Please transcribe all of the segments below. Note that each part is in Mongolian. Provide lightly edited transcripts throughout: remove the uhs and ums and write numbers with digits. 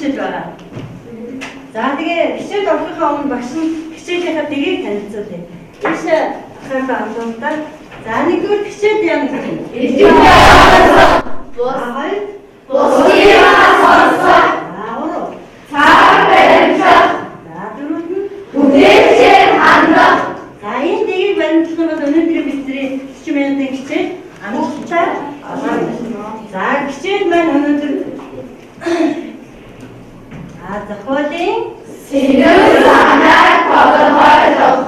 хичээл байгаа. За тэгээ хичээл орохынхаа өмнө багш нь хичээлийнхаа дэгийг танилцуулъя. Ийшээ ахаараа амлуултаа. За нэгдүгээр хичээл яа гэх юм? Босдиа сонсоо. Цаг баримтлах. За дөрөвд нь Бүтээлчээр хандах. за энэ дэгийг баримтлах нь бол өнөөдрийн бидний 40 минутын хичээл амжилттай за хичээл маань өнөөдөр зохиолын Сэтгэл санааг тодорхойлох.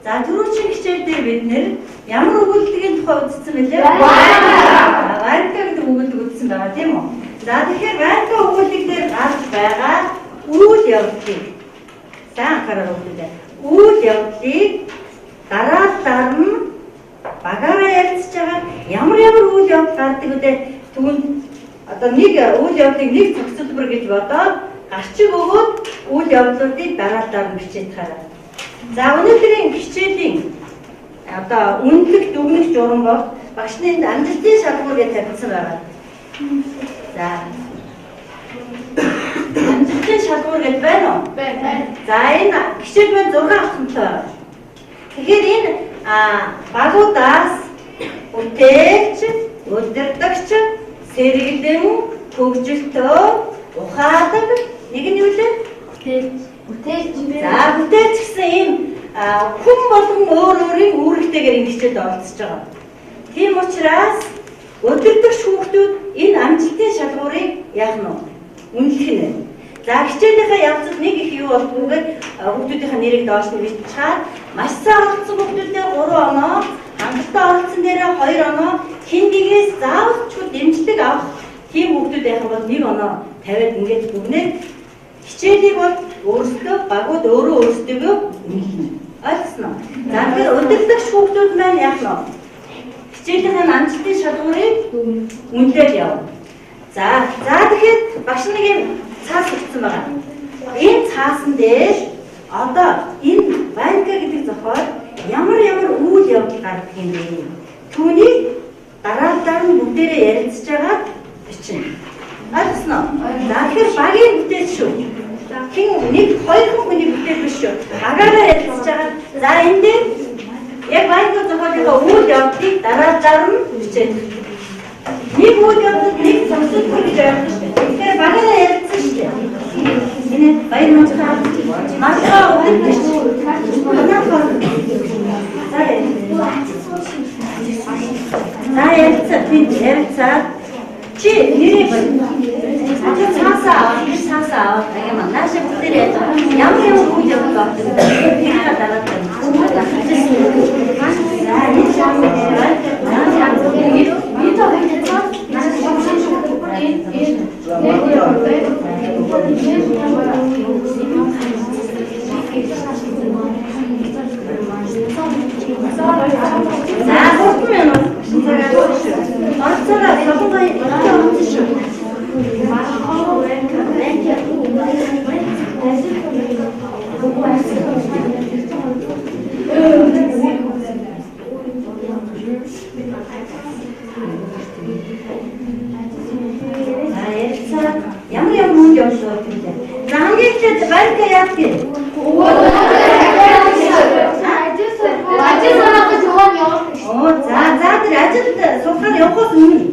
за түрүүчийн хичээл дээр бид нэр ямар өгүүлбэрийн тухай үзсэн бэлээ? Варка гэдэг өгүүлбэр үзсэн байгаа тийм үү? За тэгэхээр варка өгүүлбэр дээр гарч байгаа үйл явдлыг сайн анхаарал өгүүлээ. Үйл явдлыг дараа нь багаараа ярилцж байгаа ямар үйл явдал гардаг үдэ түүнд одоо нэг үйл явдлыг нэг зохицуулбар гэж бодоод гарчиг өгөөд үйл явдлуудыг дараа нь бичиж хараа. За өнөөдрийн хичээлийн одоо үнэлэх дүгнэх журам бол багшны амжилтын шалгуур гэж тавьсан байгаа. За амжилтын шалгуур гэж байна уу? Байна. За энэ хичээл маань 6 автомтой байна. Тэгэхээр энэ багуудаас бүтээлч, удирдагч, сэргэлэн, хөгжилтөө, ухаадаг нэг нь юу лээ? Бүтээлч. За бүтээлч гэсэн ийм хүн болон өөрийн үүрэгтэйгээр энэ хичээлд оролцож байгаа. Тийм учраас удирдагч хүүхдүүд энэ амжилтын шалгуурыг яах нь вэ? Үнэлэх нь. За хичээлийнхаа явцад нэг их юу болтгүйгээр хүүхдүүдийн нэрийг доош нь биччихад маш сайн оролцсон хүүхдүүдээ 3 оноо, хангалттай оролцсон дээрээ 2 оноо, хиндигээс заавал ч дэмжлэг авах тийм хүүхдүүд байх бол 1 оноо тавиад ингээд бүгнээд хичээлийг бол өөрсдөө багууд өөрөө өөрсдөө үнэлнэ. Ойлгосноо? За тэгэхээр удирдагч хүүхдүүд маань яах нь? Хичээлийн амжилтын шалгуурыг үнэлээд явна. За тэгэхээр багш нэг юм цаас өгсөн байгаа. Энэ цаасан дээр одоо энэ ванка гэдэг зохиол ямар үйл явдал гардаг юм бэ? Түүнийг дараа нь бүгдээрээ ярилцж байгаа бичнэ. Ойлгосноо? За тэгэхээр багийн бүтээлч шүү. Хин нэг хоёр хүний бүтээл биш шүү. Агаараа ярилцж байгаа. За энэ дээр яг ванка зохиолынхаа үйл явдлыг дараа нь бичээд. Нэг үйл явдал нэг зохицуулбар гэж ойлгож байна. Тэгэхээр багаараа ярилцсан шүү дээ. Энэ баяр муухай мартаа өгдөг шүү. За ярилцаа. Чи нэрээ байна. Цаасаа аваад наашаа бүгдээрээ ямар үйл явдал болдог вэ? Тэгэхээр дараа нь ямар үйл явдал болдог вэ? За хамгийн ихтэй варка яах вэ? Ажил санаахыг жоон явах. За тэр ажилд сухаар явахаас өмнө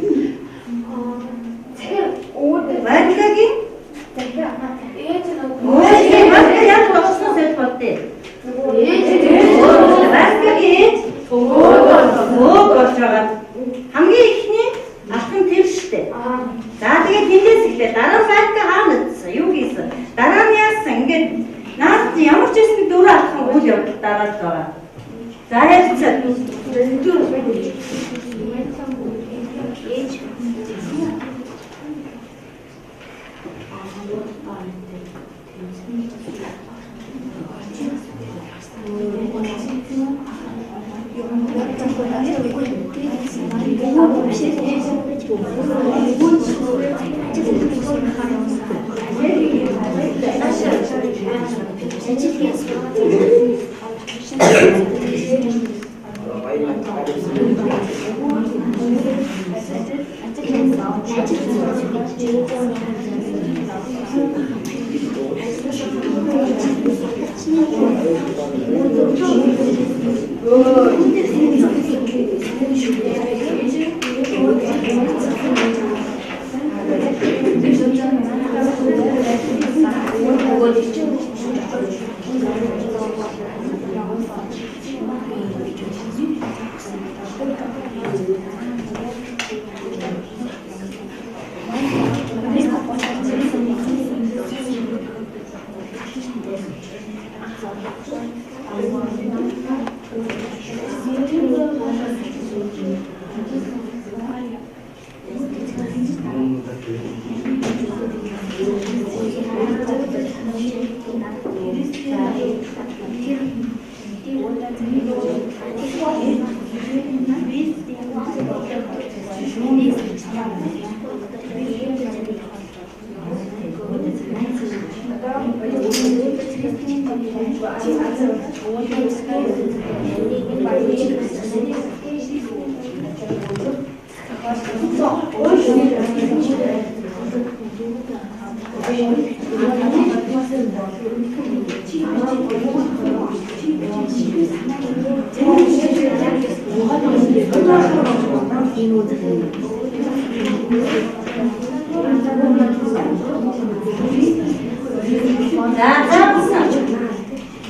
варкагийн ээж нь варка яаж болсноо гэж боддээ. Варкагийн ээж өө болж байгаа. Хамгийн ихний алхан тэр штэ. За тэгээд тэндээс эхлээ. Дараа нь варка хаана идсэн? Юу хийсэн? Дараа нь яасан? Ингээд наад ямар ч юм дөрөв алхан үйл явдал дараад байгаа. За ярилцаа.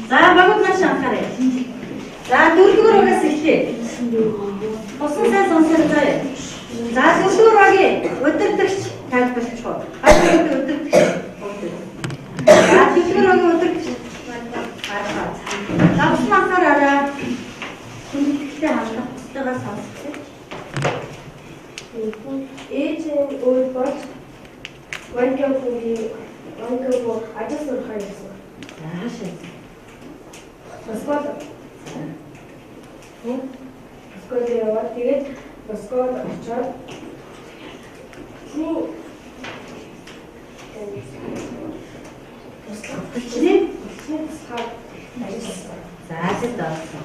За багт маш анхаарай. За дөрөвдүгээр угаас эхлэе. Босон сайн сонсоод заяа. За дөрөвдүгээр угийн удирдагч тайлбарлаж байна. Хайр удирдагч. За дөрөвдүгээр угийн удирдагч. За босон анхаараа. Хүндэтгэл хандах тустайгаа сонсох. Ээж нь өөр болж Ванкагийн ажил сурахаар явсан. Заашаа. Москвад. Москвад яваад тэгээд Москвад очоод Чиний Москвад ажилласан. заажид орсон.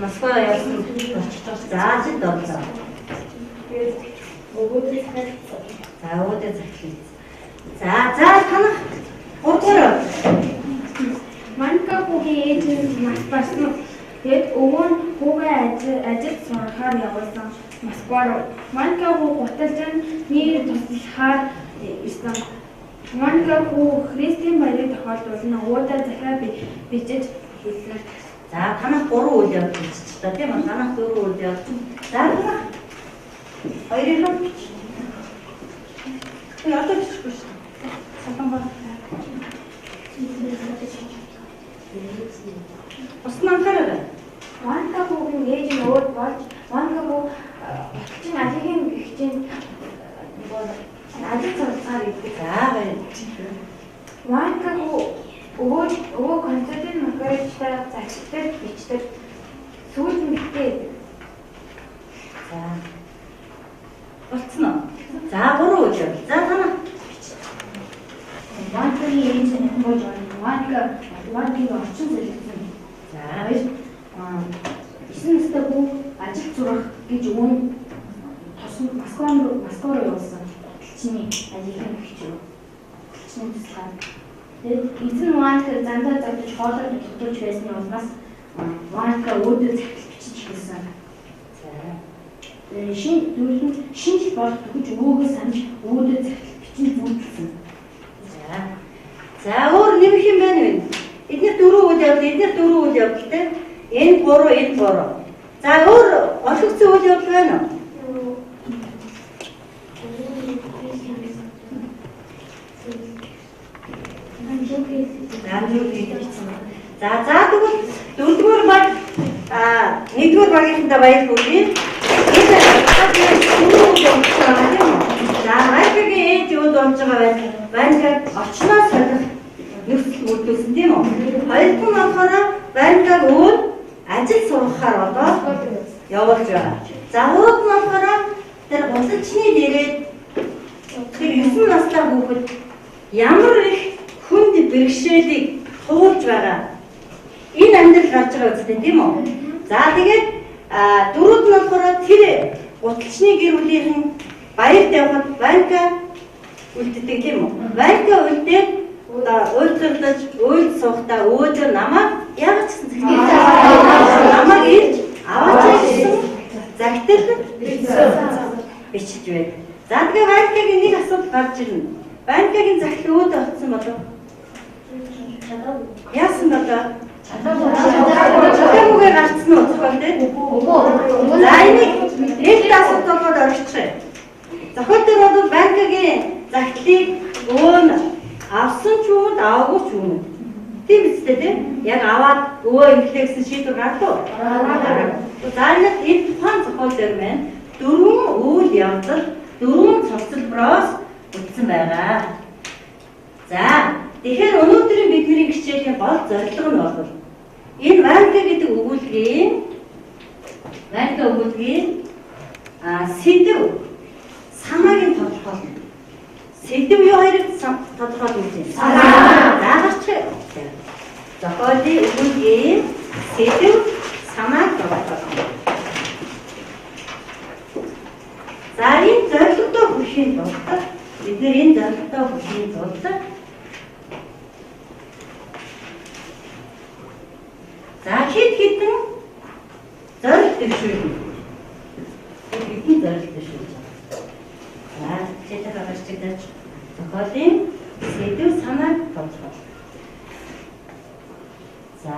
Москва явсан. Заажид орсон. Тэгээд өгөөдөө захиалсан. За өөдөө захиалсан. За танах урдгаар Ванкагийн ээж нь маш барсан. Тэгээд өвөө нь хүүгээ ажил сурахаар явуулсан Москва руу. Ванкагийн гуталж нь туслахаар ирсэн. Ванкагийн Христийн баярыг тохиолдуулна уудаа захиа бичиж хэлсэн. за танах 3 үйл явдал гэж та тийм үү? Танах 4 үйл явдал. За танах хоёрын одоо бичихгүй шүү. Сатан баг. Осноо анхаарай. Ванкагийн ээж нь өөр болж Ванкагийн чин ажлын хичээнд ажил сурахаар ирдэг. За баяр. Ванкагийн өвөө Константин Макаревичтай загтдаг бичдэг сүүл мэдээ. За. Болцсон уу? За 3 үйл явдал. За танах Ванкагийн ээж нь болж Ванкагийн орчин зэрэгсэн. за 9 настай хүү ажил сурах гэж өвөө нь Москва руу явуулсан. Чиний ажлын хичээл. Чиний туслахаар. Тэгээд эзэн Ванка зандаа зовж хоолой дутуулж байсны улмаас Ванка өөдөө захиалж бичиж хэлсэн. за Шинж болох гэж өвөөгөө санаж өөдөө захиалж бичиж зүтэлсэн. за өөр нэмэх юм байна вэ? Эдгээр 4 үйл явдалтай. Энэ 3. За өөр олгогдсон үйл явдал байна уу? За тэгвэл 4-р баг 1-р багийнхаа баяр хүргэе. За Ванкагийн ээж өөд болж байгаа Ванкаг очноо солих нөхцөл бүрдүүлсэн тийм үү? Хоёрдугаар нь болохоор Ванкаг өөд ажил сурахаар одоо явуулж байгаа. За гурав нь болохоор тэр гуталчны дээрээ тэр 9 настай хүүхэд ямар их хүнд бэрхшээлийг туулж байгаа. Энэ амьдрал гарч байгаа үстэй тийм үү? За тэгээд дөрөвд нь болохоор тэр гуталчны гэр бүлийнхэн баярт явхад Ванка үлддэг тийм үү? Ванка үлдээд одоо уйлдаж уйлд суухдаа өөдөө намайг яг ч гэсэн намайг ирж аваач гэсэн загтал бичиж байна. За тэгээ банкгийн нэг асуудал гарч ирнэ. Банкгийн захил өөдөө олцсон болов. Яасан болоо? Чадаагүй гарцсан уу зохиол дээр? За энийг нэг асуудал бол орчихъя. Зохиол дээр бол банкгийн захилыг өөн авсан ч юм уу аваагүй ч юм уу? Тийм үстэй тийм. Яг аваад өвөө инглээ гэсэн шийдвэр гардуу. За энэ тухайн зохиол дээр маань дөрвөн үйл явдал, дөрвөн цогцлбороос үлдсэн байгаа. За тэгэхээр өнөөдрийн бидний хичээлийн гол зорилго нь бол энэ банка гэдэг өгүүлгийн сэдв санаагийн тодорхойлолт. Сэдв юу хоёрыг тодорхойлох юм. Санаа. Заагарч зохиолын өгүүлгийн сэдв санааг тодорхойлох. За энэ зорилготой хүрэхийн тулд бид энэ зорилготой хүрэхийн тулд за хэд хэдэн зорилго дэвшүүлнэ. Хэдэн зорилго дэвшүүлж байгаа. За хэдэн гарчдаж зохиолын сэдв санааг тодорхойлох. За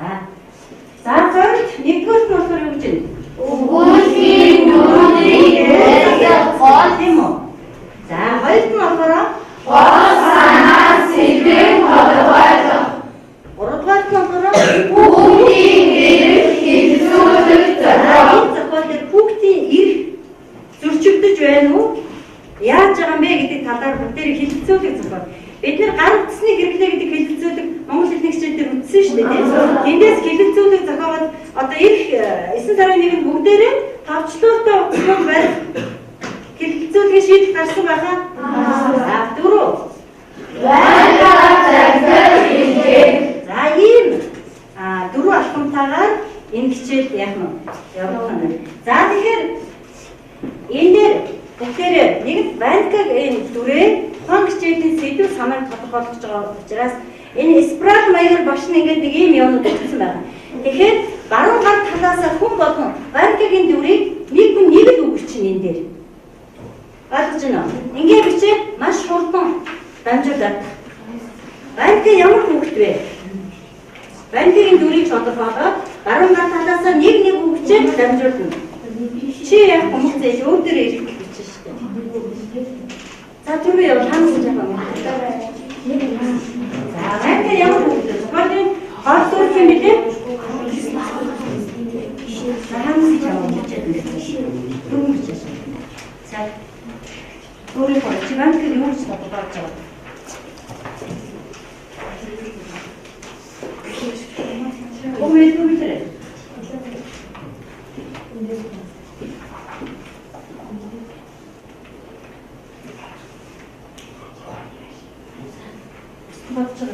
зорилго нэгдүгээр нь болохоор юу гэж вэ? Өгүүлгийн нүрийг гол юм уу? За хоёрт нь болохоор гол санаа сэдвийг тодорхойлох. Гуравдугаар нь болохоор хүүхдийн эрх хэмжүүлэх зорилго. Зохиол дээр хүүхдийн эрх зөрчигдөж байна уу? Яаж байгаа юм бэ гэдэг талаар бүгдээр хэлэлцүүлэх зохиол. Бид нэр гар утасны хэрэглээ гэдэг хэлэлцүүлэг Монгол хэлний хичээл дээр үздсэн шүү дээ. Тэндээс хэлэлцүүлэг зохиогоод одоо их 9 сарын 1-нд бүгдээрээ товчлуулалтаа өгсөн байх хэлэлцүүлгийн шийдэл гарсан байхаа. Дөрөв. За ийм дөрөв алхамтайгаар энэ хичээл яах нь явуулах нь. За тэгэхээр энэ дээр бүгдээрээ нэг банкгийн дүрээ тухайн хичээлийн сэдв санааг тодорхойлж байгаа учраас энэ спраг маягаар багш нь ингээд нэг юм явуулж өгсөн байна. Тэгэхээр баруун гар талаас хүн болгон банкгийн дүрийг нэг хүн нэг л өгч чинь энэ дээр. Ойлгож байна уу? Ингээд бичээд маш хурдан дамжуулаад. Банкын ямар хүүхэд вэ? Банкгийн дүрийг тодорхойлоод баруун гар талаас нэг өгчээд дамжуулна. Чи яг хүмүүстээ өөр дээр ирэх гэж байна шүү дээ. За түрүү яв ханаас жаахан. За банкын ямар хүүхэд вэ? Зохиолын гол дүр юм билээ. Ханаас жаахан гэж байна. За өөрөөр хэлбэл банкын юу гэж тодорхойлж байгаа? Өвөө дүрээ. 맞죠?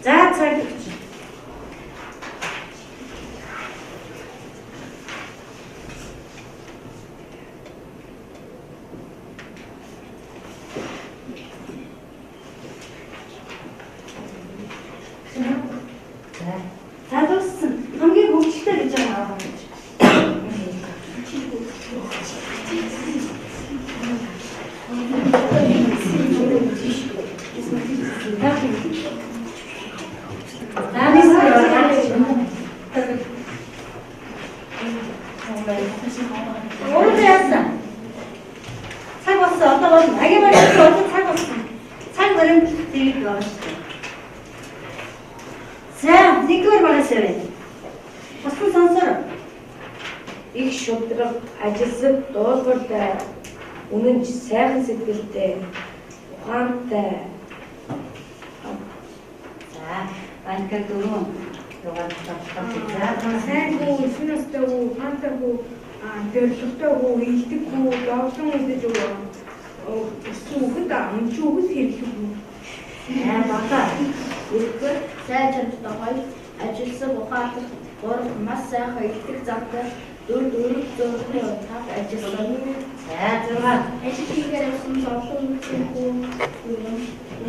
За цаг өгч. За дууссан. Хамгийн хөвчлөлтэй гэж байгаа юм. За, нэгдүгээр багаас явъя. Босхон сонсоор. их шудраг, ажилсаг, дуулууртай, үнэн сайхан сэтгэлтэй, ухаантай. За, Ванька дөрөв юугаар татах. Сайн хүү, эсвэн настай хүү, ухаантай хүү, зоригтой хүү, илдэг хүү, зовлон үзэж өссөн хүүхэд амч хүүхэд хэрэглэх хүү. Бата. Үргэлж сайн чаддаг хоёр ажилсан ухаалаг гурав маш сайхан илтгэх завтай дөрөв зургийн утгаар ажилласан. За, зураг. Ажил хийгээд авсан зовлон үзэх хүү.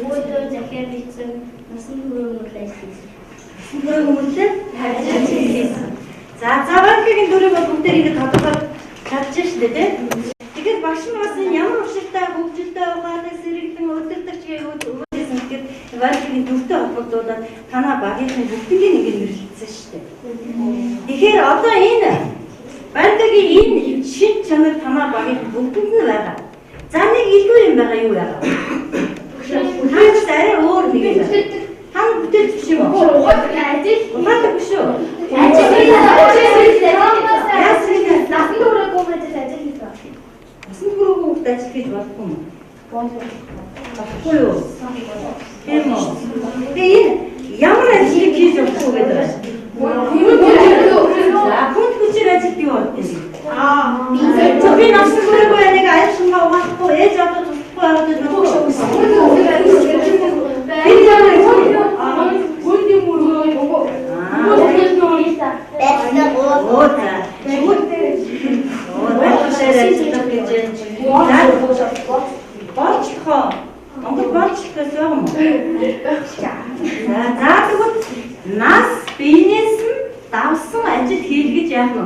Өөдөө захиа бичсэн насан туршид ажилласан. Нэр хүмүүстээ ажил хийсэн. За, Ванькагийн дөрөв бол бүгдээр ингэ тодорхой чадчих шүү дээ, тийм. Тэгэхээр багш нь бас энэ ямар учиртай хөгжилтэй ухаалаг сэргэлэн өдөртөгч өгөөсөн гэхээр Ванькагийн дөрөвтэй холбогдуулаад танаа багийнхны бүгднийг ингэ нэрлэлсэн шүү дээ. Тэгэхээр одоо энэ Ванькагийн энэ шин чанар танаа багийнх бүгдэнд нь байгаа. За нэг илүү юм байгаа юу яагаад? Хаагаас арай өөр нэг юм. Хам бүтээл биш юм уу? Ухаалаг биш үү? Насан туршид хүүхэд ажил хийсэн. Насан туршид хүүхэд ажил хийж болохгүй юм. Болохгүй юу? Тийм үү? Тэгээ энэ ямар ажил хийж болохгүй гэдэг байна? За, хүн хүчээр ажил юу болдог юм? Би насан туршид нэг айлшингаа угаахгүй ээж одоо туслахгүй яваад Монгол болчихлоос юм уу? За тэгвэл нас биенээс нь давсан ажил хийлгэж яах нь вэ?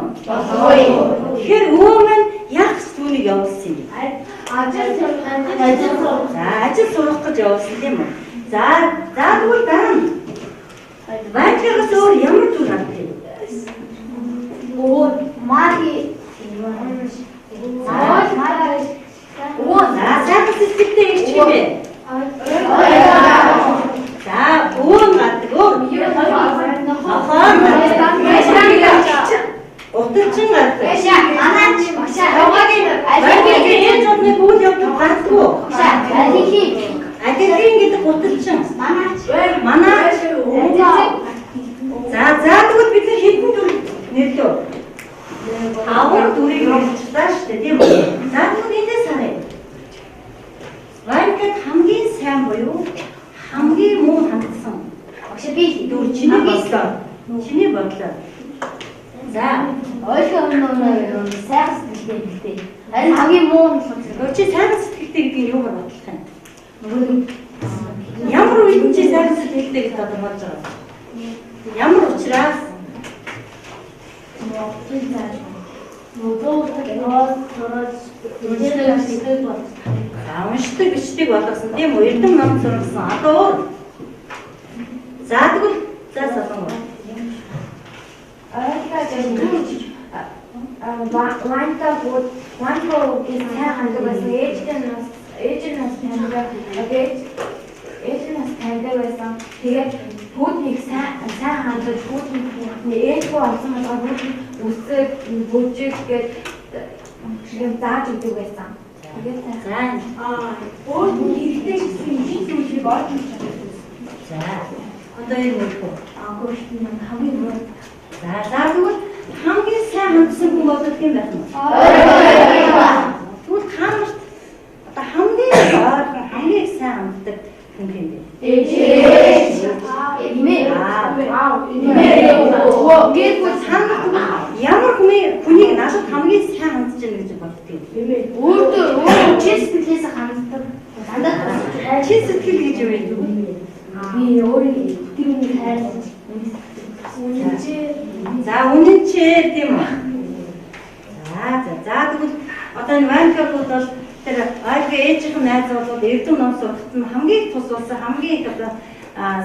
Тэгэхээр өвөө маань яг түүнийг явуулсан юм. Ажил сурах гэж явуулсан тийм үү? За тэгвэл дараа нь Ванькагаас өөр ямар зүйл ханддаг юм? Сайхан сэтгэлтэй ирч юм бэ? За, өвөн гадаг өөр. Уталчин гадаг. Ванькагийн ээж одны бүгд явдаг гадаггүй. Адилхийн гэдэг уталчин. Манай. За тэгвэл бид хэдэн төр нэрлөө? 5 дүрийг хэлчихлаа шүү дээ, тийм үү? За тэгвэл эндээс харъя. Ванькад хамгийн сайн буюу хамгийн муу хандсан. Дүр чиний бодлоо. Чиний бодлоо. За, Ойлголт сайхан сэтгэлтэй хэлтэй. Харин хамгийн муу нь чи сайхан сэтгэлтэй гэдэг нь юугаар бодлох юм? Ямар үед чи сайхан сэтгэлтэй гэж тодорхойлж байгаа? Ямар учраас? Уншдаг бичдэг болгосон тийм үү? Эрдэм ном зурсан. Одоо за тэгвэл за салон. Тэгээд хүүднийг сайн хандаж хүүдний ээжгүй олсон болохоор хүүдний үсэг, бүжиг гэдэг зааж өгдөг байсан. Тэгээд хүүдний хэрэгтэй гэсэн их зүйлийг олж чаддаг. За. Одоо энэ үү? Хүүдний хамгийн муу. За тэгвэл хамгийн сайн хандсан хүн болдог юм байна уу? Тэгвэл хамт одоо хамгийн ойрхон хамгийн сайн ханддаг хүн юм бэ? Ямар хүнийг надад хамгийн сайн хандж байна гэж боддог юм. Өөртөө чи сэтгэлээс ханддаг. Чи сэтгэл гэж юу вэ? Би өөрийн сэтгэлийг хайрлаж За үнэнчээ тийм үү? За тэгвэл одоо энэ Ванькагууд бол тэр Ванькагийн ээжийнхэн найзууд эрдэм ном сурахад нь хамгийн их тус болсон хамгийн их одоо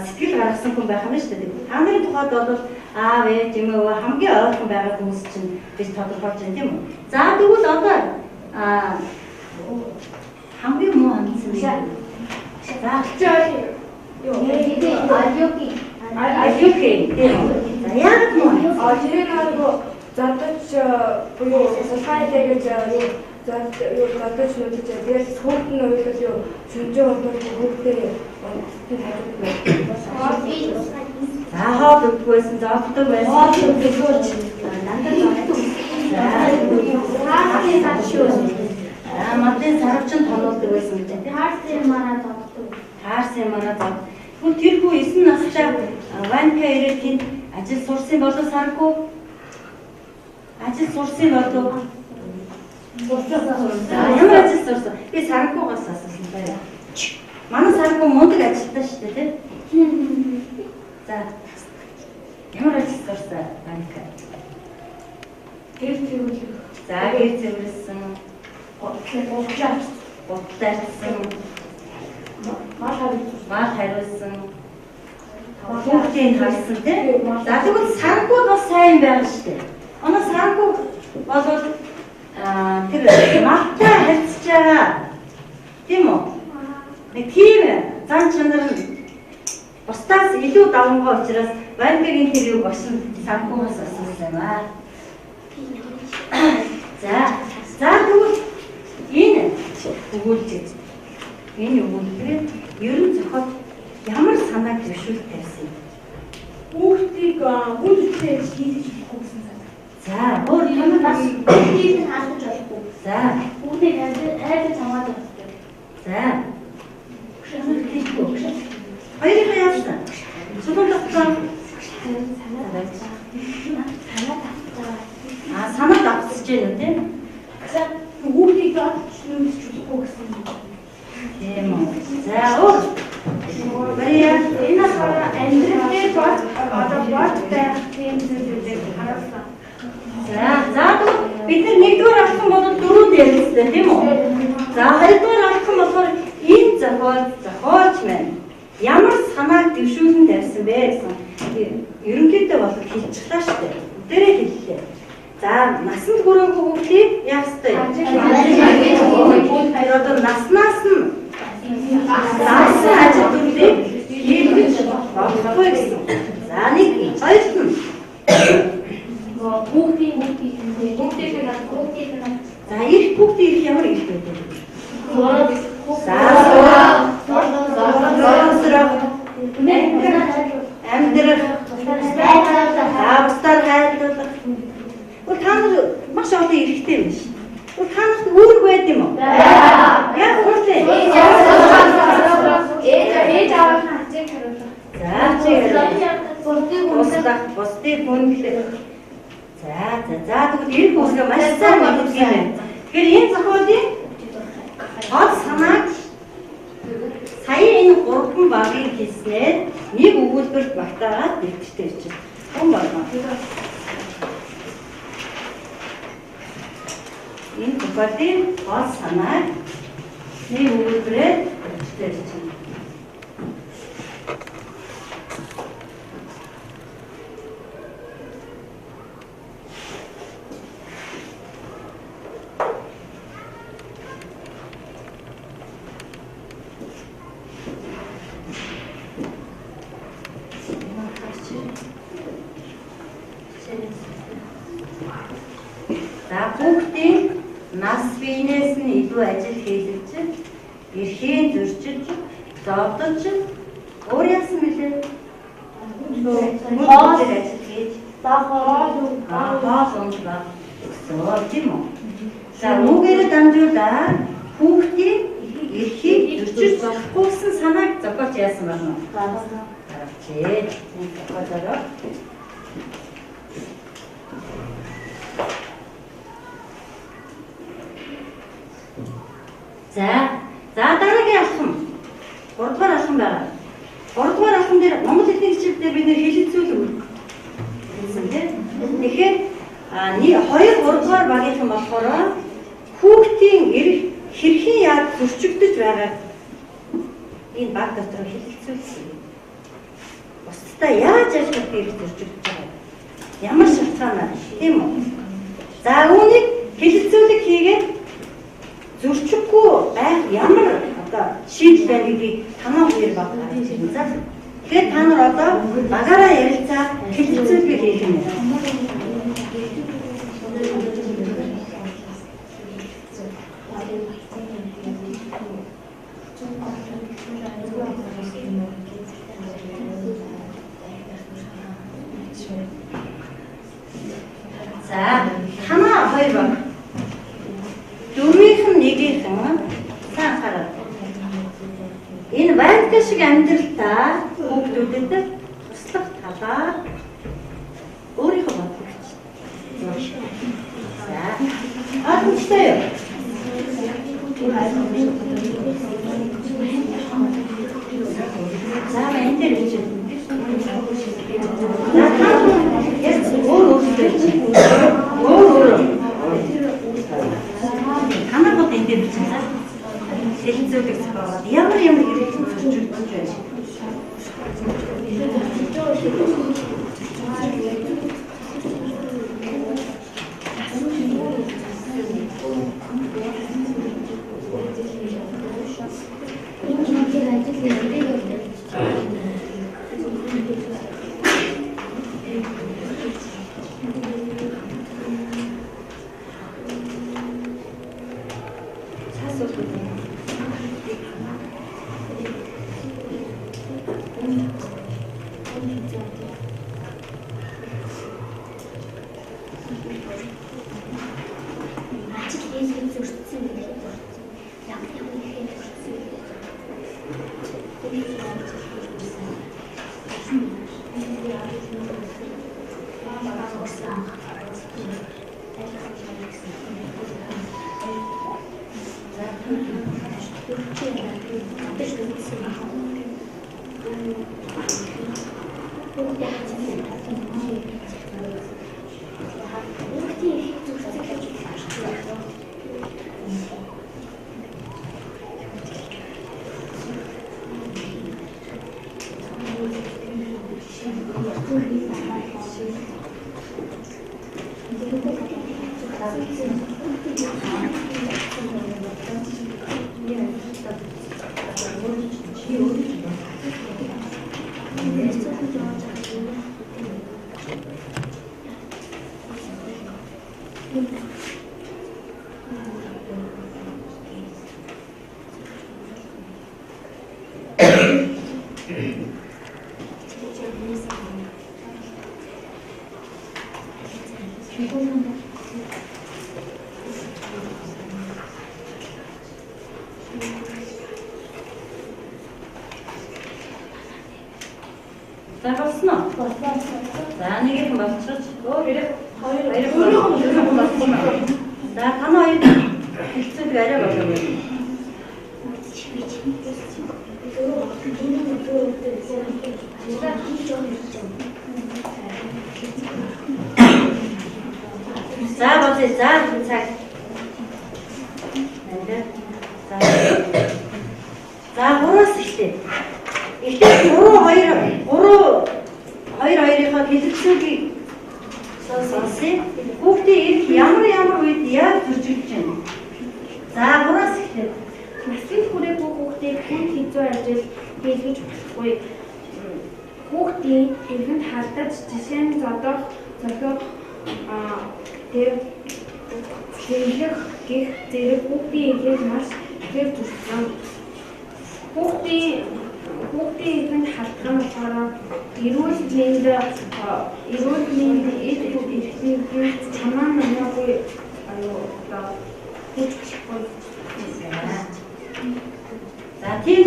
сэтгэл гаргасан хүн байх нь шүү дээ. Та нарын тухайд бол аав ээж эмээ хамгийн ойрхон байгаа хүмүүс чинь biz тодорхойлж байна тийм үү? За тэгвэл одоо хамгийн муу хандсан юм. За Аюуки тийм үү? За яг муу. Тэрийг хараа задаж буюу сахайтай гэж юу задаж нүдэж тэгээд сүйд нь уйлал юу шүнжээ болдог хүүхдээ За хоод өгдөгөөсөн зовдөг байсан. Матын сарвчин тонуулдаг байсан гэж. Таарсан манай тогтдог. Таарсан манай зов. Хүн тэр хүү 9 настай Ванка ирээд тэнд ажил сурсан болов саргүй. Ажил сурсан болов. Ямар ажил сурсан? Би саргуугаас асуусан байна. Манай саргуу мундаг ажилтаа шүү дээ, тийм? За. Ямар ажил сурсан Ванка? гэр зэрүүлэх. За, гэр зэрүүлсэн. Бодлаачсан. Мал хариулсан. Хүүхдийн харсан тийм. За тэгвэл саргууд бас сайн байгаа шүү дээ. Оноо саргуу болоод тэр малтай харьцаж байгаа. Тийм үү? Нэг тийм зан чанар нь бусдаас илүү давмгай учраас Ванкагийн тэр юу бошин саргуугаас асуусан юм аа. За тэгвэл энэ өгүүлж энэ өгүүлбэрээ ерөн зохиол ямар санааг төвшүүлж тавьсан юм? Хүүхдийг үн үзлээ хийх хэрэггүй гэсэн санаа. За өөр ямар Бас хүүхдийг хаалгаж болохгүй. За Хүүхдийг хайж хамаад байна. за хоёрын яасан? Сулуун тогтсон. Санаа давтсаж байна үү тийм? За хүүхдийг нүүж болохгүй гэсэн. Тийм үү. За өөр Мария Энэ хараа амьдралээ бод одоо бод байх тийм зүйлүүдийг харуулсан. за бид нар нэгдүгээр авсан бол дөрөв дээрсэн тийм үү? За хоёрдугаар авсан болохоор энэ зохиолч маань ямар санааг дэвшүүлэн тавьсан бэ гэсэн ерөнхийдөө бол хэлчихлаа шүү дээ. Дээрээ хэллээ. За насанд хүрээгүй хүүхдийг яах ёстой юм? Одоо наснаас нь заасан ажил зүйлийг хийх болохгүй гэсэн. За нэг хоёрт нь Хүүхдийг за их хүүхдийн их ямар их вэ? За амьдрах бусдаар хайрлуулах. Та нар маш олон эрхтэй юм шиг. Та нарт үүрэг байд юм уу? Яг үнэтэй. Ээж аваад хацыг харуулсан. За бусдыг хүндлэх. За тэгвэл эрх үүсгээ маш сайн мэддэг юм байна. Тэгэхээр энэ зохиолын гол санааг сая энэ 3 багийн хэлснээр нэг өгүүлбэрт багтаагаад дэлгэжтэй чинь. Хүн байна. Энэ зохиолын гол санааг нэг өгүүлбэрээр дэлгэжтэй чинь. За хүүхдийн нас биенээс нь илүү ажил хийлгэж, эрхийн зөрчилж, зовдож, өөр яасан мөлий? Хоол ажил хийж, хоол ундаа гэсэн тийм үү? За үүгээр дамжуулаад хүүхдийн эрхийг зөрчиж болохгүй гэсэн санааг зохиолч яасан байна уу? Гаргажээ. Энэ зохиолоор За дараагийн алхам. 3 дугаар алхам байна. 3 дугаар алхам дээр Монгол хэлний хичээлээр бид нэр хэлэлцүүлэг хийсэн тийм. Тэгэхээр 2 3 дугаар багийнхан болохоор хүүхдийн эрх хэрхэн яаж зөрчигдөж байгааг энэ баг дотор хэлэлцүүлсэн. Бусдаа яаж хүүхдийн эрх зөрчигдөж байгааг ямар шалтгаанаар тийм үү? За үүнийг хэлэлцүүлэг хийгээд зөрчихгүй байх ямар одоо шийдэл байна гэдгийг танаа хоёр баг гаргаж ирнэ. За тэгэхээр та нар одоо багаараа ярилцаад хэлэлцүүлэг хийх юм. Танаа хоёр баг. Дөрвийнх нь нэгийнхэн сайн хараа. Энэ байдал шиг амьдралтаа хүүхдүүдэд туслах талаар өөрийнхөө бодлогч. За, ойлгомжтой юу? За, энэ дээр үгүй. Танаа бод энэ дээр бичсэн. Хэлцүүлэг зохиолоод ямар хэрэгцээ зөвшөөрч байна. За болсон уу? За нэг юм болчихсон. Хоёр болсон. За танаа хоёр хэлцүүлэг арай болов уу? За болъё. За цаг. За гураас ихтэй. Ихтэй хоёрынхаа хэлэлцүүлгийг сонсъё. Хүүхдийн эрх ямар үед яаж зөрчилдөж байна? За гураас ихтэй. Насны хүрээгүй хүүхдийг хүн хэзээ ажил хийлгэж болохгүй. Хүүхдийн эрхэнд хардаж жишээ нь зодох, зохиох, зэрлэх гэх зэрэг хүүхдийн эрхийг маш ихээр зөрчсөн. Хүүхдийн эрхэнд хардах нь болохоор эрүүл мэнд эд эрхийг чамаа намаагүй хийж болохгүй. За тийм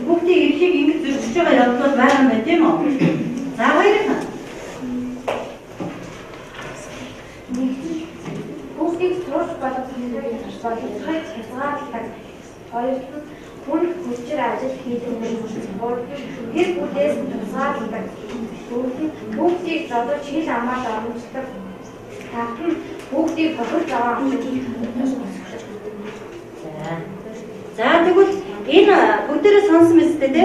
хүүхдийн эрхийг ингэж зөрчиж байгаа явдлууд байгаа юм байна тийм үү? За хоёрын Хүүхдийг турш болгохын хязгаарлалт хоёрт нь хүн хүчээр ажил хийдэг нэг гэр бүлээс тусгаарлалт хүүхдийг зодож хил амаад оромжтой тавт нь хүүхдийг бохирч аваа За тэгвэл энэ бүгдээрээ сонсон мэт те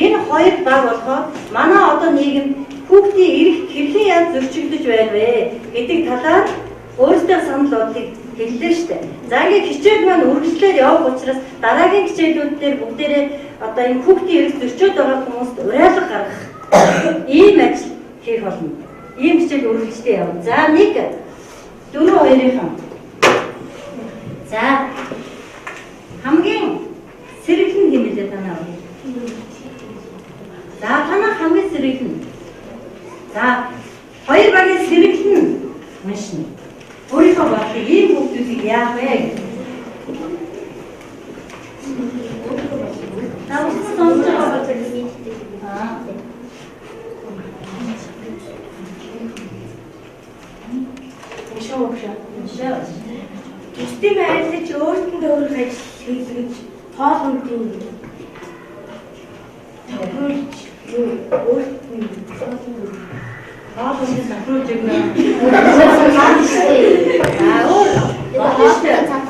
энэ хоёр баг болохоор манай одоо нийгэм хүүхдийн эрх хэрхэн яаж зөрчигдөж байна вэ гэдэг талаар өөрсдөө санал бодлыг хэллээ шүү дээ. За ингээд хичээл маань үргэлжлээд явах учраас дараагийн хичээлүүд дээр бүгдээрээ одоо энэ хүүхдийн эрх зөрчөөд байгаа хүмүүст уриалга гаргах ийм ажил хийх болно. Ийм хичээл үргэлжлээ явна. За 1 4 2-ын. За хамгийн сэргэлэн хэмээлээ танаа. За танаа хамгийн сэргэлэн. За хоёр багийн сэргэлэн уншина. өөрийнхөө бодлыг ийм хүмүүсийг яах вэ гэж. Наавс сонсож байгаа Гэртээ байрлаж өөртөө өөрөөр ажил хийлгэж хоолндын тохиолж өөртөө хоолны тохиолж өгнө.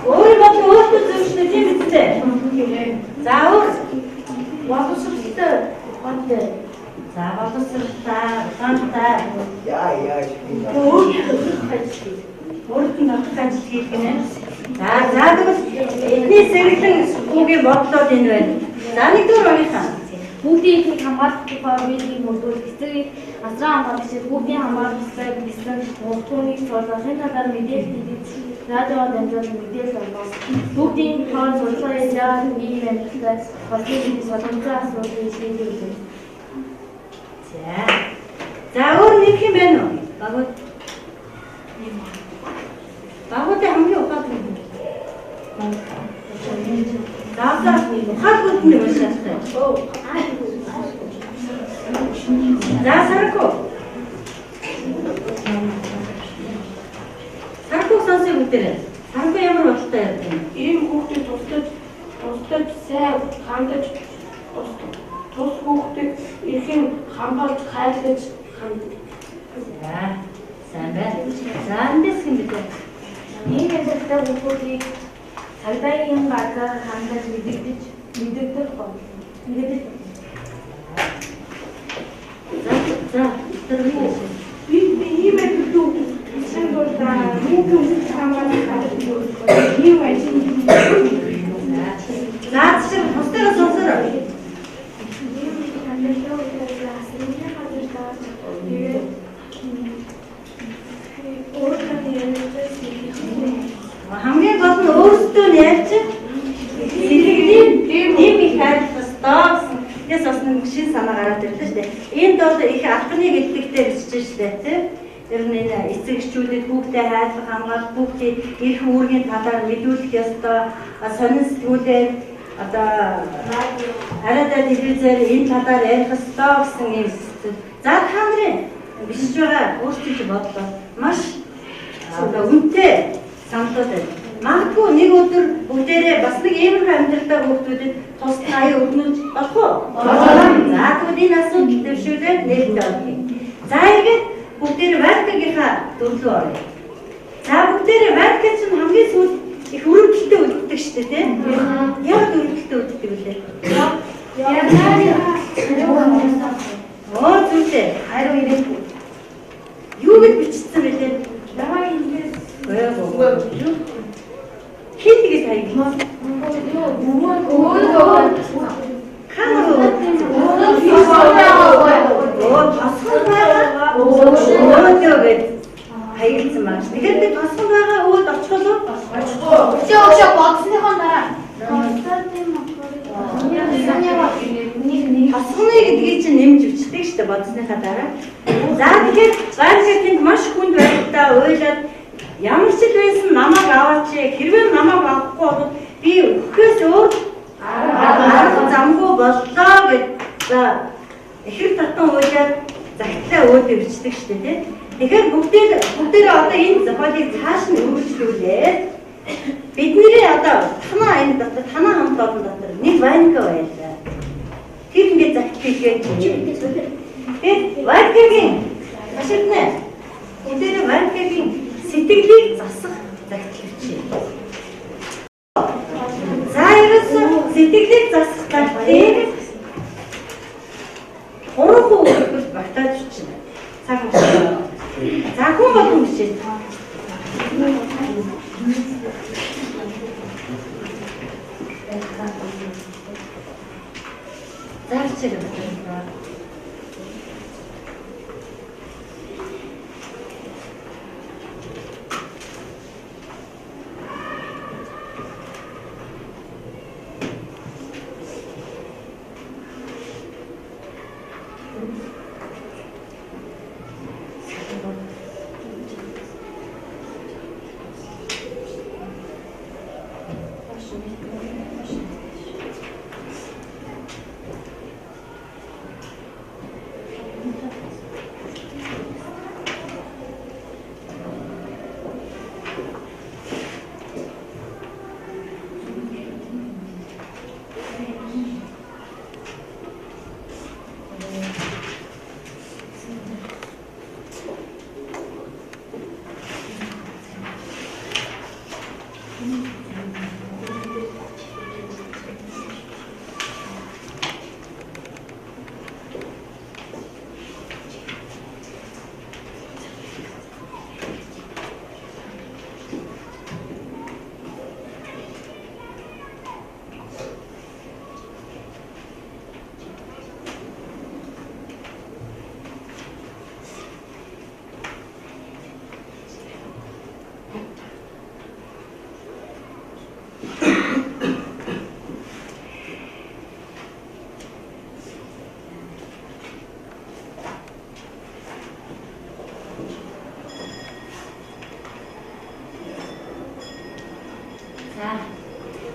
Өөр өөртөө зөвшнө тийм үстэй. За өөр боловсролтой хонтой. За боловсролтой хонтой. Яа. Өөртөө ажил хийх гэнэ. За тэгвэл эдний сэргэлэн хүүгийн бодлоод энэ байна. За нэгдүгээр оныхаа Бүгдийг их хамгаалах бааврын мөрдөл эцэг асран хамгаалагч бүгдийн хамгаалалттай гэсэн уртууны цолгохын талаар мэдээлэл хийдэг. Радио дамжуулан мэдээлэл олгосон. Бүгдийн хоол сурлага яах ийм амьдралтай басны солонгоцоо асуудлыг шийдвэрлэв. За өөр нэг юм байна уу? Багуудын хамгийн ухаалаг юм. Заавал ухаалгууд нь уушаастай. За Сарко. Сарко сонсох үгтэй. Сарко ямар бодлоо ярьдаг юм? Ийм хүүхдэд тусдаж сайн хандаж тус хүүхдэд эрхэн хамгаалж хайлгаж ханддаг. За сайн байна. За эндээс юм бид. Ийм амьдралтай хүмүүсийг цагдаагийн газар хандаж мэддэг болно. За тэрний Би ийм амьдрал гэсэн дуртай хүүхдэд хамгаалж ийм ажил. За чинь бусдаа сонсороо. Хамгийн гол нь өөрсдөө ярьж сэргэлийн тийм их хайрлах ёстой гэсэн. Яс бас нэг шин санаа гараад ирлээ шүү дээ. Энд бол их албаны гэдэгтэй бичиж шүү дээ, тийм. Тэр нь энэ эцэгчүүдэд хүүхдээ хайрлах, хамгаалах, хүүхдийн эрх үүргийн талаар мэдүүлэх ёстой. Сонин сэтгүүлээр одоо арайдаа телевизээр энэ талаар ярих ёстой гэсэн юм. За та нарын бичиж байгаа өөрсдөө бодлоо маш одоо үнэтэй саналууд байна. Магадгүй нэг өдөр бүгдээрээ бас нэг иймэрхүү амьдралтай хүмүүстэд тус таяа өгнөж болох уу? Болно. За тэгвэл энэ асуудал дэвшүүлээд нээлттэй олъё. За ингээд бүгдээрээ варкагийнхаа төрлөө оръё. За бүгдээрээ варка чинь хамгийн сүүлд их өрөвдөлтөд үлддэг шүү дээ, тийм? Яг өрөвдөлтөд үлддэг үлээ. Оо зүгтээ. Харин ирээгүй. Юу гэж бичсэн бэлээ? Яа ингэж Хин тэгээс хайг. Хаягдсан маань. Тэгэхээр би тосгон байгаа өөд очихлоо. Өчөө бодсныхон дараа. Тосгоны гэдгийг чинь нэмж өчтдөг шүү дээ бодсныхаа дараа. За тэгэхээр варкатинд маш хүнд байдалтай уйлаад ямар ч байсан намайг аваач хэрвээ намайг авахгүй бол би өгөхөөс өөр арга замгүй боллоо гэж за ихэр татан уйлаад загтлаа өөдөө бичдэг шүү дээ тийм. Тэгэхээр бүгдээрээ одоо энэ зохиолыг цааш нь үргэлжлүүлээд бидний одоо танаа энэ дотор танаа хамт олон дотор нэг ванка байлаа. Тэр ингээд загтлыг хийж тэгээд ванкагийн ашигнаа бүгдээрээ ванкагийн сэтгэлийг засах загтлагч. За ерөөсөө сэтгэлийг засах загтлыг 3% багтааж чинь. Цаг хугацаа. За хүн болгон бичээ. За чигээр байна.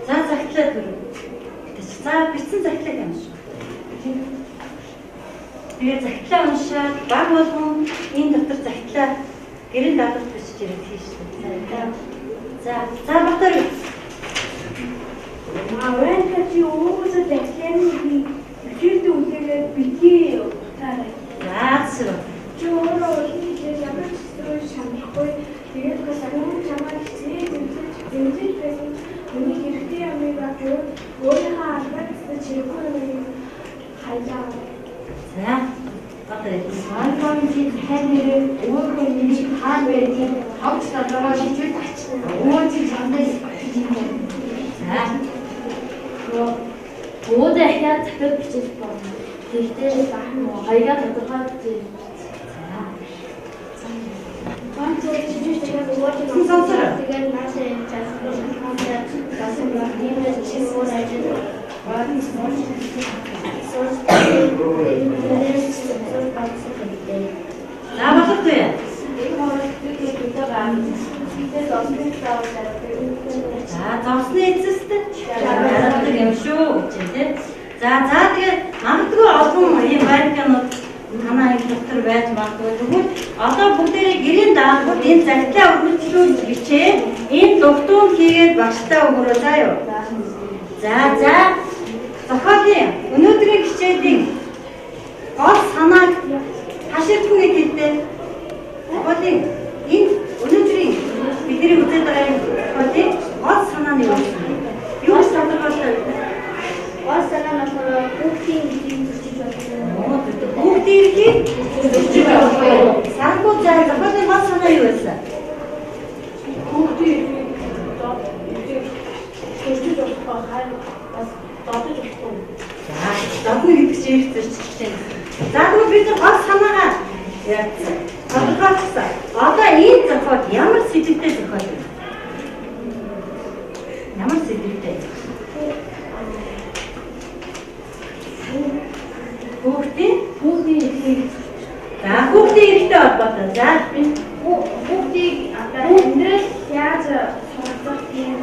За захидлаа төрөө. За бичсэн захидлаа юм шүү. Тэгээ захидлаа уншаад баг болгон энэ дотор захидлаа гэрэн даалгавар бичиж ирэх хийж байна. За батар. Аврал чи өөсөө захианы бичээд үлдээгээд битгий таарай. Яасан. Чи өөрөө ямар ч зүйл шаналхгүй тэгээд сарнаа чамаа зэмжиж байсан үний хэрэгтэй юмыг авч өөрийнхөө албатай чирхүүрээ хайлаа. За батар. Альбомын хайрыг өөрөө нэг хаан байдаг. Хавч надраа шийдвэр тачсан. Өөний зандаа За Бод ахиад захиад бичиж байна. Тэгтээ баахан хаягаа тодорхой бичиж. Тэгээд наашаа цаасан димэс чисгоо ажил. за батар. За зовсны эцэст яадаг юм шүү гэж тийм. За тэгээ магадгүй олон ийм байрканууд танаа их доктор байж магадгүй. Тэгвэл одоо бүгдээрээ гэрийн даалгавар энэ захидлаа өргөжлүүлж бичээ. Энэ дугтуун хийгээд багштай өгөрөө заа юу. За зохиолын өнөөдрийн хичээлийн гол санааг хаширдсан гэж хэлдэг. Зохиолын энэ өнөөдрийн бидний үзэж байгаа юм зохиолын гол санаа нь юу вэ? Юу тодорхойлсон? Гол санаа нь хүүхдийн эдийн засгийн болно. Хүүхдийн эдийн засгийн болно. Санхүү зай зохиолын гол санаа юу вэ? Хүүхдийн эдийн засгийн хайр бас додож өгсөн. За дохны гэдэг чинь их зэрэгтэй байна. За тэгвэл бид гол санаагаа яасан? Тодорхойлсон. Одоо энэ зохиол ямар сэдвтэй зохиол вэ? Ямар сэдвтэй? Хүүхдийн эрхтэй холбоотой. За хүүхдийг амьдрал яаж сургах юм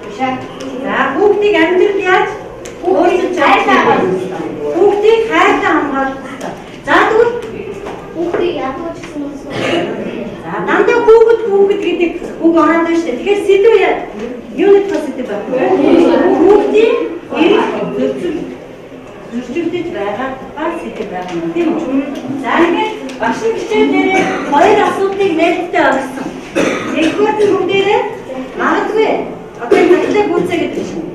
биш. за хүүхдийг амьдрал яаж өөрийн хайрлаа хамгаалах. Хүүхдийг хайрлаа хамгаалах хэрэгтэй. За тэгвэл Хүүхдийг ядууч гэсэн үг. за дандаа хүүхэд гэдэг үг ороод байна шүү дээ. Тэгэхээр сэдв юунит бас сэдв байх вэ? Хүүхдийн эрх зөрчигдөж байгаа бас сэдв байх юм тийм үү? За ингээд багш хичээл дээр хоёр асуудлыг нээлттэй орсон. Нэгдүгээр нь бүгдээрээ магадгүй одоо энэ захидлыг гүйцээ гэдэг чинь.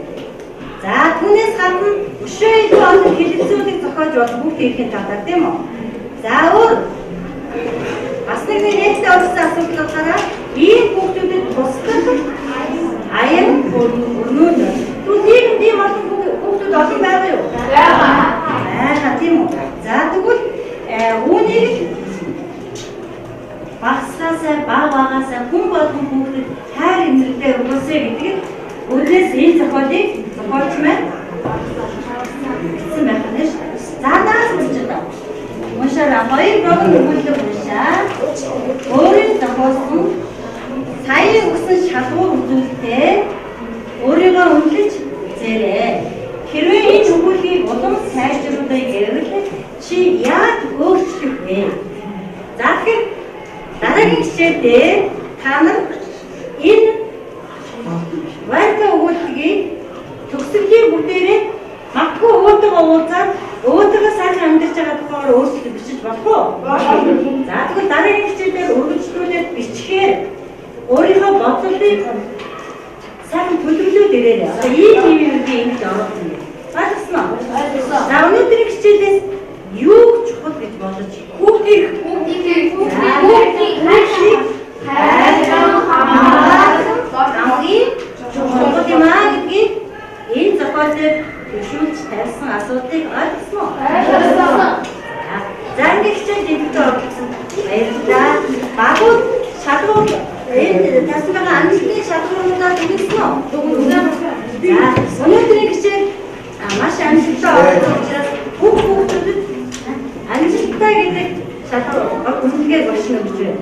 За түүнээс гадна өшөө илүү олон хэлэлцүүлэг зохиож болох бүх эрхийн талаар тийм үү? За өөр бас нэг нээлттэй орсон асуудал болохоор ийм хүүхдүүдэд тусгах аян өрнүүд. Түүнийг ийм олон хүүхдүүд олон байгаа юу? Байгаа тийм үү? За тэгвэл үүнийг багсаасаа багасаа хүн болгон хүүхдэд хайр инэртэй өгөөсэй гэдэг өнөөс энэ зохиолыг зохиолч маань бичсэн байх нь шүү. За наас үзэж байна. Уншаараа хоёр програм өгүүлэг уншаа. Өөрийн зохиолсон сая өгсөн шалгуур үзүүлэлтээ өөрийгөө үнэлж үзээрэй. Хэрвээ энэ өгүүлбэрийг улам сайжруулахыг эргэлэх чи яаж өөрчлөх вэ? За тэгэхээр дараагийн хичээл дээр та нар энэ варка өгүүлбэрийг төгсгөлийн бүгдээрээ магадгүй өөдөө сайхан амьдарч байгаа тухайгаар өөрчлөлт бичиж болох уу? За тэгвэл дараагийн хичээлээр үргэлжлүүлээд бичгээр өөрийнхөө бодлыг сайхан төлөвлөөд ирээрэй. Одоо ийм юм ингэж оруулсан юм. Ойлгосноо? За өнөөдрийн хичээлээс юу чухал гэж бодож хүүхдийг хайрлан хамгаалах хамгийн чухал юм аа гэдгийг энэ зохиол дээр төшөөлж тавьсан асуудлыг ойлгосноо? Ойлгосон. За ингэ хичээл дэвтэр оруулсан. Баярлалаа. Багууд шалгуурт энэ тасан байгаа амжилтны шалгууруудаа дүгнэсэн үү? За өнөөдрийн хичээл маш амжилттай болсон учраас бүх хүүхдүүдэд амжилттай гэдэг шалгуур үнэлгээ болчихно гэж байна.